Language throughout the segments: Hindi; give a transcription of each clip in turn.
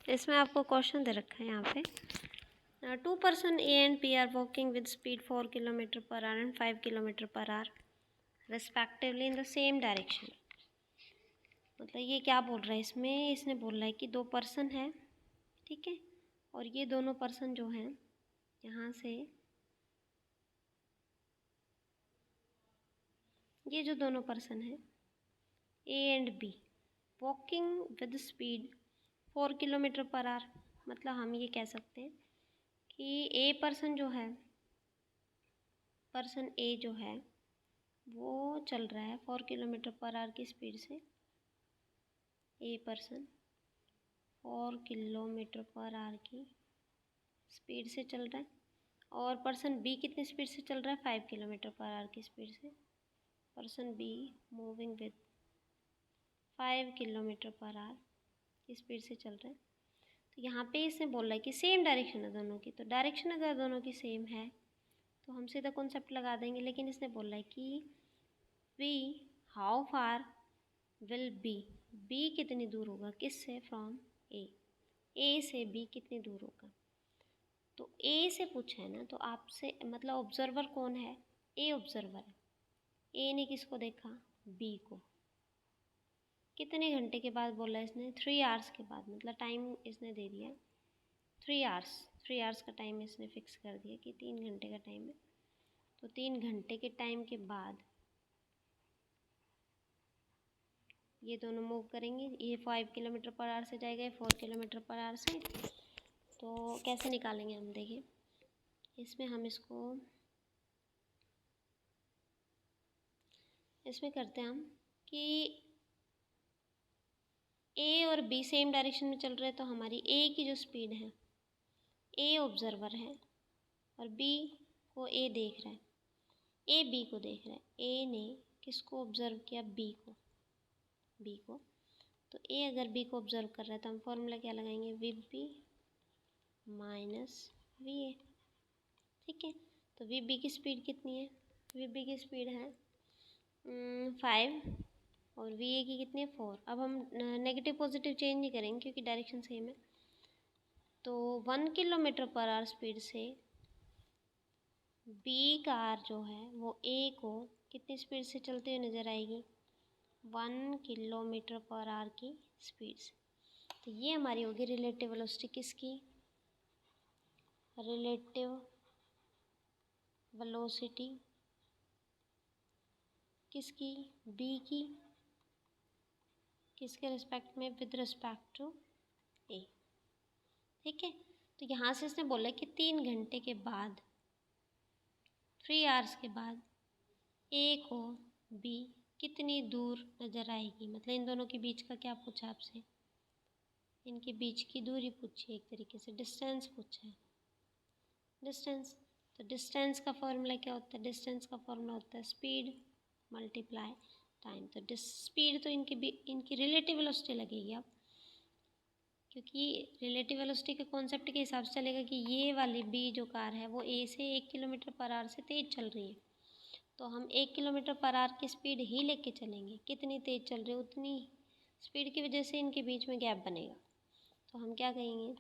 इसमें आपको क्वेश्चन दे रखा है यहाँ पे। 2 person A and P are walking with speed 4 km/h and 5 km/h respectively in the same direction। मतलब ये क्या बोल रहा है इसमें, इसने बोल रहा है कि 2 पर्सन है, ठीक है, और ये दोनों पर्सन जो हैं यहाँ से, ये जो दोनों पर्सन हैं A and B walking with speed 4 km/h। मतलब हम ये कह सकते हैं कि ए पर्सन जो है, पर्सन ए जो है वो चल रहा है 4 km/h की स्पीड से। ए पर्सन 4 km/h की स्पीड से चल रहा है, और पर्सन बी कितनी स्पीड से चल रहा है, 5 km/h की स्पीड से। Person be moving with 5 km/h की स्पीड से चल रहा है। तो यहाँ पे इसने बोला है कि सेम डायरेक्शन है दोनों की, तो डायरेक्शन अगर दोनों की सेम है तो हम सीधा कॉन्सेप्ट लगा देंगे। लेकिन इसने बोला है कि B how far will be कितनी दूर होगा, किससे, फ्रॉम ए से बी कितनी दूर होगा। तो ए से पूछा है ना, तो आपसे मतलब ऑब्जर्वर कौन है, ए ऑब्जर्वर है। ए ने किसको देखा, बी को। कितने घंटे के बाद बोला इसने, 3 आवर्स के बाद। मतलब टाइम इसने दे दिया 3 आवर्स, 3 आवर्स का टाइम इसने फिक्स कर दिया कि 3 घंटे का टाइम है। तो 3 घंटे के टाइम के बाद ये दोनों मूव करेंगे। ये 5 km/h से जाएगा, ये 4 km/h से। तो कैसे निकालेंगे हम, देखिए इसमें हम इसमें करते हैं हम कि ए और बी सेम डायरेक्शन में चल रहे हैं, तो हमारी ए की जो स्पीड है, ए ऑब्जर्वर है और बी को ए देख रहा है, ए बी को देख रहा है। ए ने किसको ऑब्जर्व किया, बी को। तो ए अगर बी को ऑब्जर्व कर रहा है तो हम फॉर्मूला क्या लगाएंगे, V B minus V A, ठीक है। तो वी बी की स्पीड कितनी है, वी बी की स्पीड है 5 और वी ए की कितनी है 4। अब हम नेगेटिव पॉजिटिव चेंज नहीं करेंगे क्योंकि डायरेक्शन सेम है। तो 1 km/h स्पीड से बी कार जो है वो ए को कितनी स्पीड से चलते हुए नज़र आएगी, 1 km/h की स्पीड से। तो ये हमारी होगी रिलेटिव वेलोसिटी किसकी, रिलेटिव वेलोसिटी किसकी, बी की, किसके रिस्पेक्ट में, विद रिस्पेक्ट टू ए, ठीक है। तो यहाँ से इसने बोला कि 3 घंटे के बाद, 3 आवर्स के बाद ए को बी कितनी दूर नज़र आएगी। मतलब इन दोनों के बीच का क्या पूछा आपसे, इनके बीच की दूरी पूछी, एक तरीके से डिस्टेंस पूछा है, डिस्टेंस। तो डिस्टेंस का फॉर्मूला क्या होता है, डिस्टेंस का फॉर्मूला होता है स्पीड मल्टीप्लाई टाइम। तो स्पीड तो इनकी रिलेटिव वेलोसिटी लगेगी अब, क्योंकि रिलेटिव वेलोसिटी के कॉन्सेप्ट के हिसाब से चलेगा कि ये वाली बी जो कार है वो ए से 1 km/h से तेज़ चल रही है। तो हम 1 km/h की स्पीड ही लेके चलेंगे, कितनी तेज़ चल रही है उतनी स्पीड की वजह से इनके बीच में गैप बनेगा। तो हम क्या कहेंगे,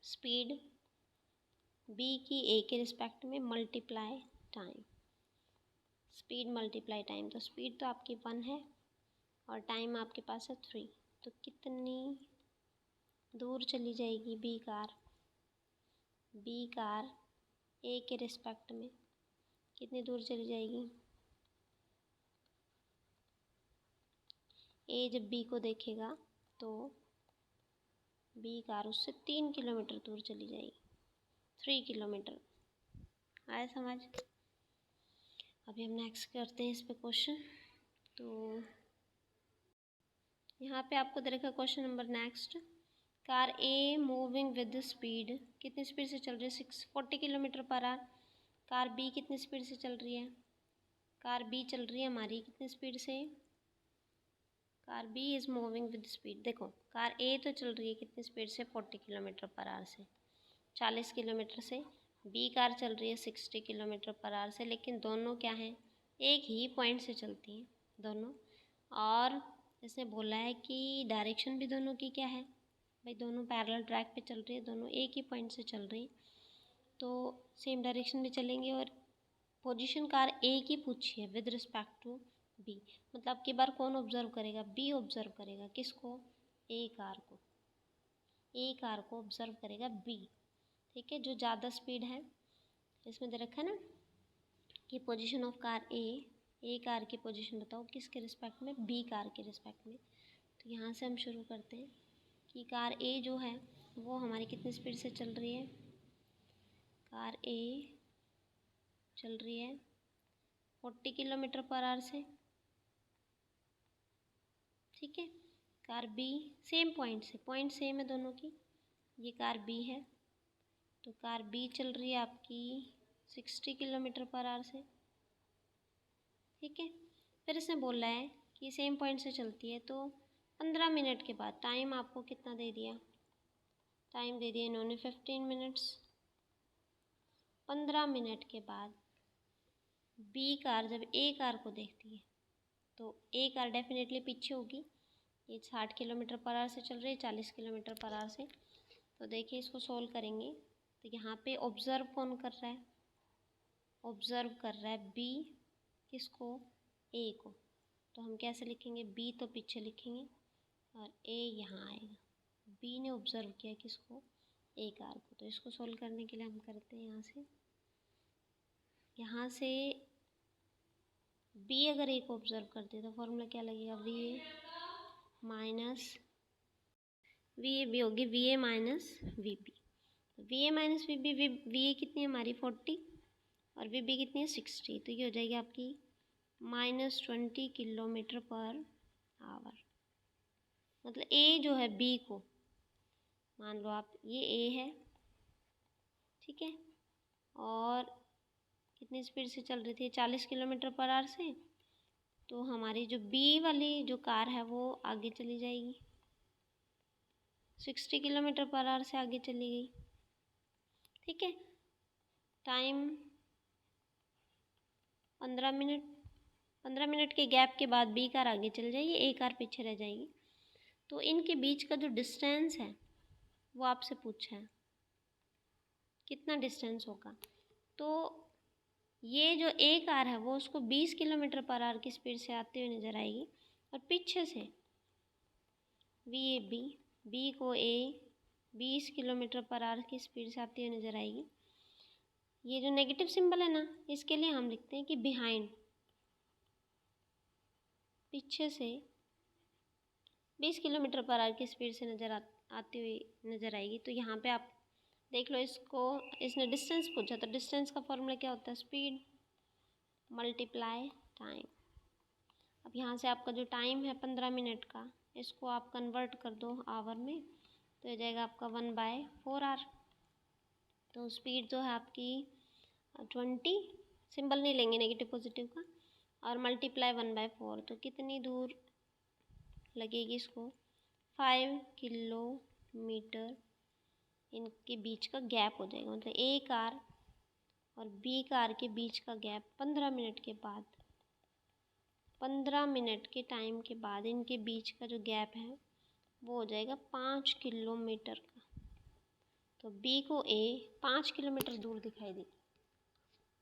स्पीड बी की ए के रिस्पेक्ट में multiply time, speed multiply time. तो स्पीड तो आपकी 1 है और टाइम आपके पास है 3। तो कितनी दूर चली जाएगी बी कार ए के रिस्पेक्ट में कितनी दूर चली जाएगी, ए जब बी को देखेगा तो बी कार उससे 3 किलोमीटर दूर चली जाएगी, 3 किलोमीटर। आया समझ। अभी हम नेक्स्ट करते हैं इस पे क्वेश्चन। तो यहाँ पे आपको दे रखा question number next, car a moving with speed, कितनी स्पीड से चल रही है, 640 km/h। कार बी कितनी स्पीड से चल रही है, कार बी चल रही है हमारी कितनी स्पीड से, car B is moving with speed. देखो कार ए तो चल रही है कितनी स्पीड से, 40 km/h से, 40 किलोमीटर से। बी कार चल रही है 60 km/h से। लेकिन दोनों क्या हैं, एक ही पॉइंट से चलती हैं दोनों। और इसने बोला है कि डायरेक्शन भी दोनों की क्या है, भाई दोनों पैरेलल ट्रैक पे चल रही है, दोनों एक ही पॉइंट से चल रही, तो सेम डायरेक्शन में चलेंगे। और पोजीशन कार ए की पूछी है विद रिस्पेक्ट टू बी, मतलब की बार कौन ऑब्जर्व करेगा, बी ऑब्जर्व करेगा किसको, ए कार को, ए कार को ऑब्जर्व करेगा बी। ठीक है, जो ज़्यादा स्पीड है, इसमें दे रखा है ना कि position of car A car की पोजीशन बताओ किसके रिस्पेक्ट में, बी कार के रिस्पेक्ट में। तो यहाँ से हम शुरू करते हैं कि कार ए जो है वो हमारी कितनी स्पीड से चल रही है, कार ए चल रही है 40 किलोमीटर पर आवर से। ठीक है, कार बी सेम पॉइंट से, पॉइंट सेम है दोनों की, ये कार बी है, तो कार बी चल रही है आपकी 60 किलोमीटर पर आवर से। ठीक है, फिर इसने बोला है कि सेम पॉइंट से चलती है, तो 15 मिनट के बाद, टाइम आपको कितना दे दिया, टाइम दे दिया इन्होंने 15 मिनट्स। 15 मिनट के बाद बी कार जब ए कार को देखती है, तो ए कार डेफिनेटली पीछे होगी, ये 60 किलोमीटर पर आवर से चल रही है 40 किलोमीटर पर आवर से। तो देखिए इसको सोल्व करेंगे, तो यहाँ पे ऑब्ज़र्व कौन कर रहा है, ऑब्ज़र्व कर रहा है बी किसको, ए को। तो हम कैसे लिखेंगे, बी तो पीछे लिखेंगे और ए यहाँ आएगा। बी ने ऑब्ज़र्व किया किसको, ए कार को। तो इसको सोल्व करने के लिए हम करते हैं यहाँ से बी अगर ए को ऑब्ज़र्व करते हैं तो फॉर्मूला क्या लगेगा, V A minus V A B होगी, V A minus V B. V A minus V B, V A कितनी है हमारी 40 और वी बी कितनी है 60, तो ये हो जाएगी आपकी -20 किलोमीटर पर आवर। मतलब ए जो है बी को, मान लो आप ये ए है, ठीक है, और कितनी स्पीड से चल रही थी 40 किलोमीटर पर आवर से, तो हमारी जो बी वाली जो कार है वो आगे चली जाएगी 60 किलोमीटर पर आवर से आगे चली गई। ठीक है, टाइम 15 मिनट, 15 मिनट के गैप के बाद बी कार आगे चल जाएगी, ए कार पीछे रह जाएगी। तो इनके बीच का जो डिस्टेंस है वो आपसे पूछा है कितना डिस्टेंस होगा। तो ये जो ए कार है वो उसको 20 किलोमीटर पर आवर की स्पीड से आते हुए नज़र आएगी, और पीछे से वी ए बी को ए 20 किलोमीटर पर आवर की स्पीड से आती हुई नज़र आएगी। ये जो नेगेटिव सिंबल है ना, इसके लिए हम लिखते हैं कि बिहाइंड, पीछे से 20 किलोमीटर पर आवर की स्पीड से आती हुई नज़र आएगी। तो यहाँ पे आप देख लो इसको, इसने डिस्टेंस पूछा, तो डिस्टेंस का फॉर्मूला क्या होता है, स्पीड मल्टीप्लाई टाइम। अब यहाँ से आपका जो टाइम है 15 मिनट का, इसको आप कन्वर्ट कर दो आवर में, तो हो जाएगा आपका 1/4 आवर। तो स्पीड जो है आपकी 20, सिंबल नहीं लेंगे नेगेटिव पॉजिटिव का, और मल्टीप्लाई 1/4, तो कितनी दूर लगेगी इसको, 5 किलोमीटर इनके बीच का गैप हो जाएगा। मतलब ए कार और बी कार के बीच का गैप 15 मिनट के बाद, 15 मिनट के टाइम के बाद इनके बीच का जो गैप है वो हो जाएगा 5 किलोमीटर का। तो बी को ए 5 किलोमीटर दूर दिखाई देगी,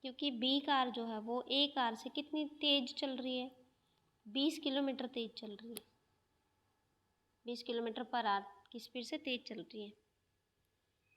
क्योंकि बी कार जो है वो ए कार से कितनी तेज़ चल रही है, 20 किलोमीटर तेज़ चल रही है, 20 किलोमीटर पर आवर की स्पीड से तेज़ चल रही है।